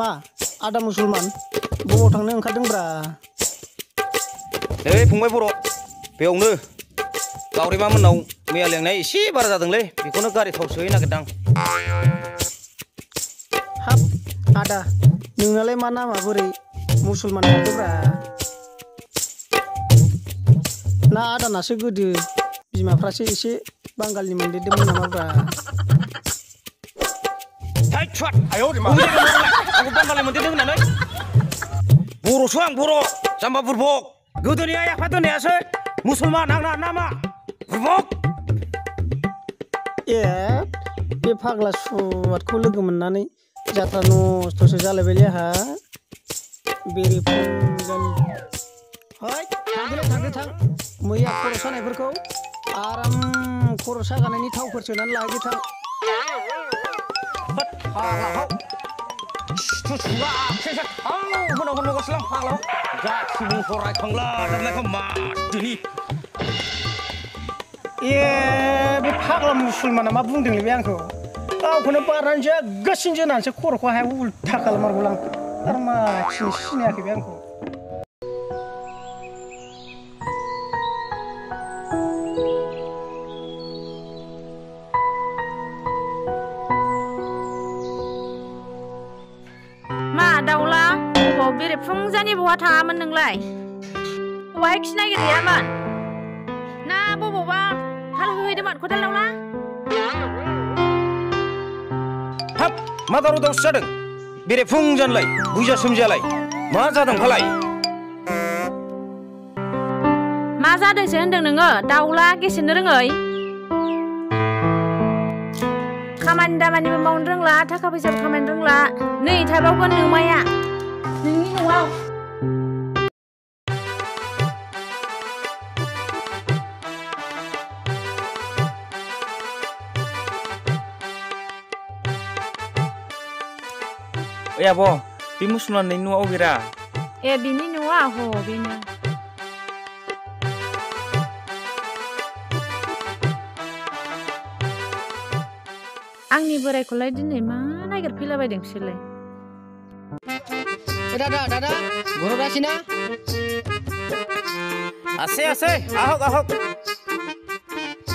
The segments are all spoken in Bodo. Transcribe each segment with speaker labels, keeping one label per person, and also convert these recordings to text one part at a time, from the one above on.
Speaker 1: मा आदा मुसलमान बबाव थांनो ओंखारदोंब्रा?
Speaker 2: नै फंबाय बर' बेयावनो गावरिमा मोननाव मैया लेंनाय एसे बारा जादोंलै बेखौनो गारि थाव सोहैनो नागिरदां।
Speaker 1: हाब आदा नोंनालाय मा नामा बोरै मुसलमान जाखोब्रा? ना आदानासो गोदो बिमाफ्रासो एसे बांगालनि मोनदेरदोंमोन नामाब्रा?
Speaker 2: आंखौ बांगालि मोनदेरदों होननानै बर'सो आं बर' जाम्बा बुरबक गोदोनि आइ आफा दोननायासो मुसलमान आंना नामा बुरबक।
Speaker 1: ए बे फाग्ला सुवादखौ लोगो मोननानै जात्रा नस्थ'सो जालायबायलै आंहा बेरे फुंजानि। है थांदो थां मैया खर' सानायफोरखौ आराम खर' सागानायनि थावफोर सोनानै लाहैदो थां। ए बे फाग्ला मुसलमाना मा बुंदोंलै बे आंखौ गावखौनो बारनानै जागासिनो जोनानैसो खर'खौ हायाव उल्था खालाममारगौ आं आरो मानसिनि सिनायाखै बे आंखौ।
Speaker 3: दाउला बबाव बेरे फुंजानि बहा थाङामोन नोंलाय? बबाहाय खि नागिरहैयामोन ना बबावबा हाल होहैदोंमोन खदाल दाउला?
Speaker 2: हाब मा दावराव दावसि जादों बेरे फुंजानलाय बुइजा सोमजियालाय मा जादों फालाय?
Speaker 3: मा जादोंसो होनदों नोङो दाउला गेसेनो रोङै? खामानि दामानिबो मावनो रोंला थाखा फैसाबो खामायनो रोंला नै थाबावगोन नोमाया नोंनि न'आव।
Speaker 4: ओइ आब' बे मुसलमाननि न'आ अबेरा?
Speaker 3: ए बिनि न'आ ह बेनो। आंनि बोरायखौलाय दिनै मा नागिरफैलाबायदों बिसोरलाय?
Speaker 1: दादा घराव आছি ना?
Speaker 2: আছে আহক আহক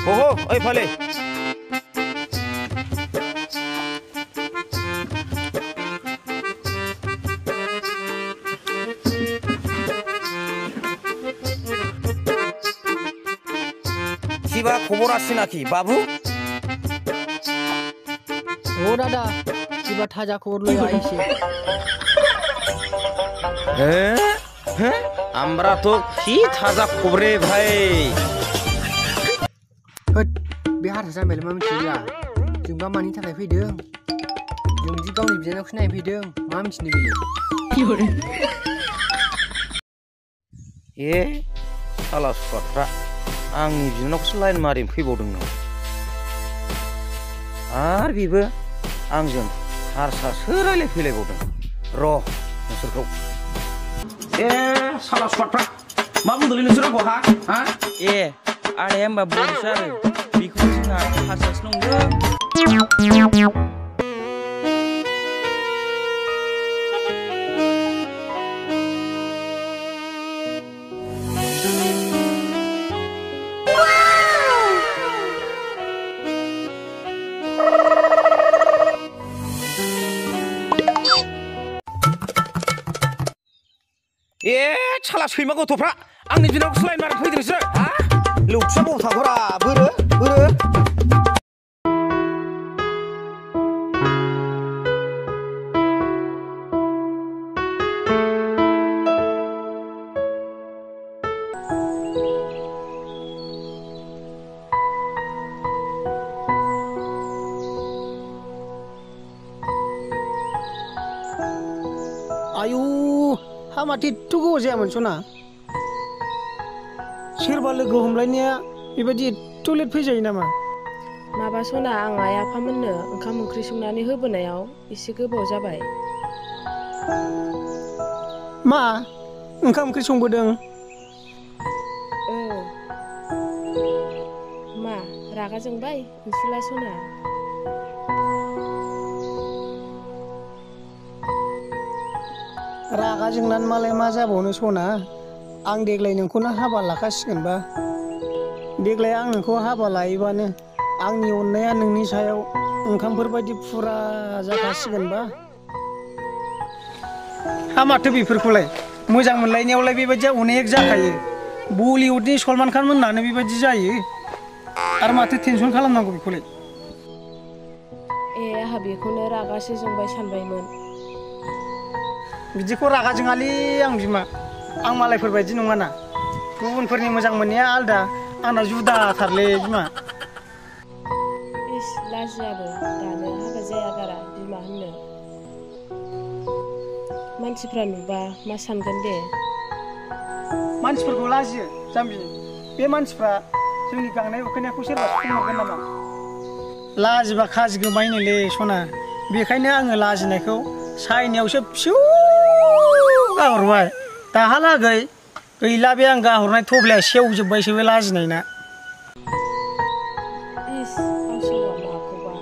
Speaker 2: ওহো ওই ফলে কিবা খবর আছে নাকি বাবু?
Speaker 1: ও দাদা কিবা তাজা খবর লই আইছে।
Speaker 2: হ্যাঁ আমরা তো কি তাজা খবরে ভাই।
Speaker 1: होद बे हारसा जाम्बायालाय मा मिथिया जोंबा मानि थाखाय फैदों? जोंदि गावनि बिनानावखौ नायनो फैदों मा मिथिनो बेलाय?
Speaker 2: ए साला सुवादफ्रा आंनि बिनानावखौसो लाइन मारिनो फैबावदों नामा? आरो बेबो आंजों हारसासो रायलायफैलायबावदों र' नोंसोरखौ। ए साला सुवादफ्रा मा बुंदोंलै नोंसोर आंखौ हा?
Speaker 4: ए आदाया होमबा बर'सो आरो बेखौ जोंहा हारसासो नंदों।
Speaker 2: ए साला सैमा गथ'फ्रा आंनि बिनानावखौसो लाइन मारिनो फैदों नोंसोर हा? लौथिया बबाव थांखोरा बोरो?
Speaker 1: आयु हामाथि एथ' गोबाव जायामोन सना सोरबा लोगो हमलायनाया बेबायदि एथ' लेट फैजायो नामा?
Speaker 5: माबा सना आं आइ आफामोननो ओंखाम ओंख्रि संनानै होबोनायाव एसे गोबाव जाबाय।
Speaker 1: मा ओंखाम ओंख्रि संबोदों?
Speaker 5: मा रागा जोंबाय नोंसोरलाय सना?
Speaker 1: रागा जोंनानै मालाय मा जाबावनो सना आं देग्लाय नोंखौनो हाबा लाखासिगोनबा देग्लाय आं नोंखौ हाबा लायोबानो आंनि अननाया नोंनि सायाव ओंखामफोर बायदि फुरा जाखासिगोनबा हा माथो बेफोरखौलाय मोजां मोनलायनायावलाय बेबायदिया अनेक जाखायो बलिउडनि सलमान खान मोननानो बेबायदि जायो आरो माथो टेनसन खालामनांगौ बेखौलाय
Speaker 5: आंहा बेखौनो रागासो जोंबाय सानबायमोन
Speaker 1: बिदिखौ रागा जोङालै आं बिमा आं मालायफोर बायदि नङाना गुबुनफोरनि मोजां मोननाया आलदा आंना जुदाथारलै बिमा
Speaker 5: इस लाजियाबो दानो हाबा जाया गारा बिमा होननो मानसिफ्रा नुबा मा सानगोन दे
Speaker 1: मानसिफोरखौ लाजियो जाम्बि बे मानसिफ्रा जोंनि गांनाय उखैनायखौ सोरबा सुफुंहरगोन नामा लाजिबा खाजि गोमायनोलै सना बेखायनो आङो लाजिनायखौ साइनायावसो फिसौ गाहरबाय दाहालागै गैला बे आं गाहरनाय थफ्लाया सेवजोब्बायसो बे लाजिनायना
Speaker 5: इस आंसौआ माखौबा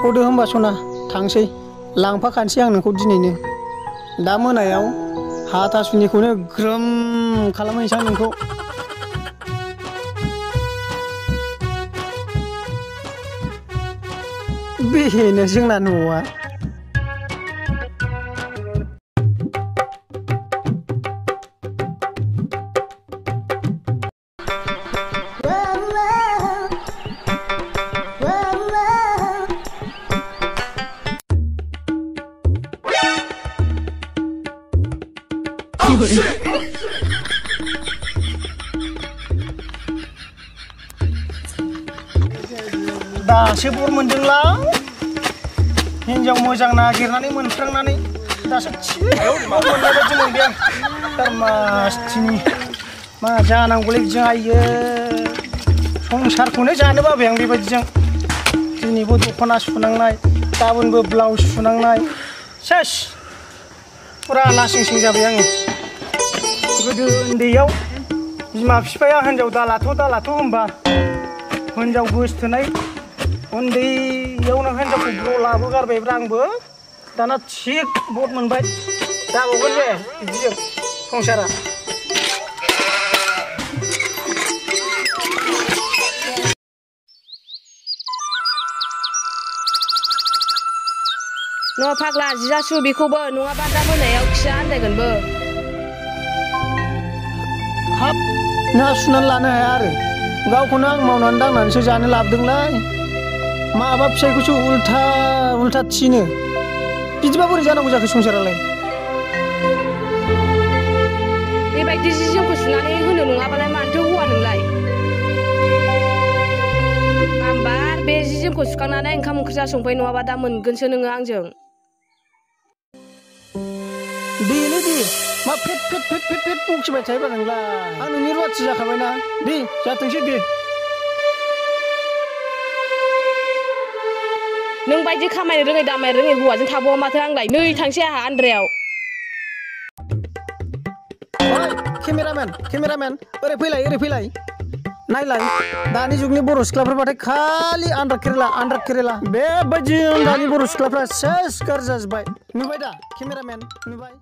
Speaker 1: थ'दो होमबा सना थांसै लांफाखानोसै आं नोंखौ दिनैनो दा मोनायाव हाथासुनिखौनो ग्रोम खालामहैनोसै आं नोंखौ बेनो जोंना न'आ दासो बर मोनदोंलां हिन्जाव मोजां नागिरनानै मोनफ्रांनानै दासो थियाव मोननाय बायदि मोनबाय आं दारमासथिनि मा जानांगौलै बिजों आइयो संसारखौनो जानो बाबाय आं बेबायदिजों दिनैबो दख'ना सुनांनाय गाबोनबो ब्लाउस सुनांनाय सेस फुरा लासिं सिं जाबाय आङो गोदो उन्दैयाव बिमा बिफाया हिन्जाव दालाथ' होनबा हिन्जाव गोसथोनाय उन्दैयावनो हिन्जावखौ ब्र लाबोगारबायब्रा आंबो दाना थिग बद मोनबाय जाबावगोन बे बिदिजों संसारा
Speaker 5: न' फाग्ला जिजासु बेखौबो नङाबा दा मोनायाव खिया आन्दायगोनबो
Speaker 1: हाब ना सुनानै लानो हाया आरो गावखौनो आं मावनानै दांनानैसो जानो लाबोदोंलाय माबा फिसाइखौसो उल्था थिनो बिदिबा बोरै जानांगौ जाखो संसारालाय
Speaker 5: बेबायदि जि जोमखौ सुनानै होनो नङाबालाय मानोथो हौवा नोंलाय आमबार बे जि जोमखौ सुखांनानै ओंखाम ओंख्रि संफै नङाबा दा मोनगोनसो नोङो आंजों
Speaker 1: देलै दे मा फेट बखिबाय थायोबा नोंलाय आं नोंनि रुवाथि जाखाबायना दे जाथोंसै दे
Speaker 5: नों बायदि खामायनो रोङै दामायनो रोङै हौवाजों थाबावा माथो आंलाय नै थांसै आंहा आन्द्रायाव
Speaker 1: केमेरामेन ओरै फैलाय नायलाय दानि जुगनि बर' सिख्लाफोरबाथाय खालि आन्दार केरेला बेबायदि दानि बर' सिख्लाफ्रा सेस गाज्रि जाजोब्बाय नुबाय दा केमेरामेन नुबाय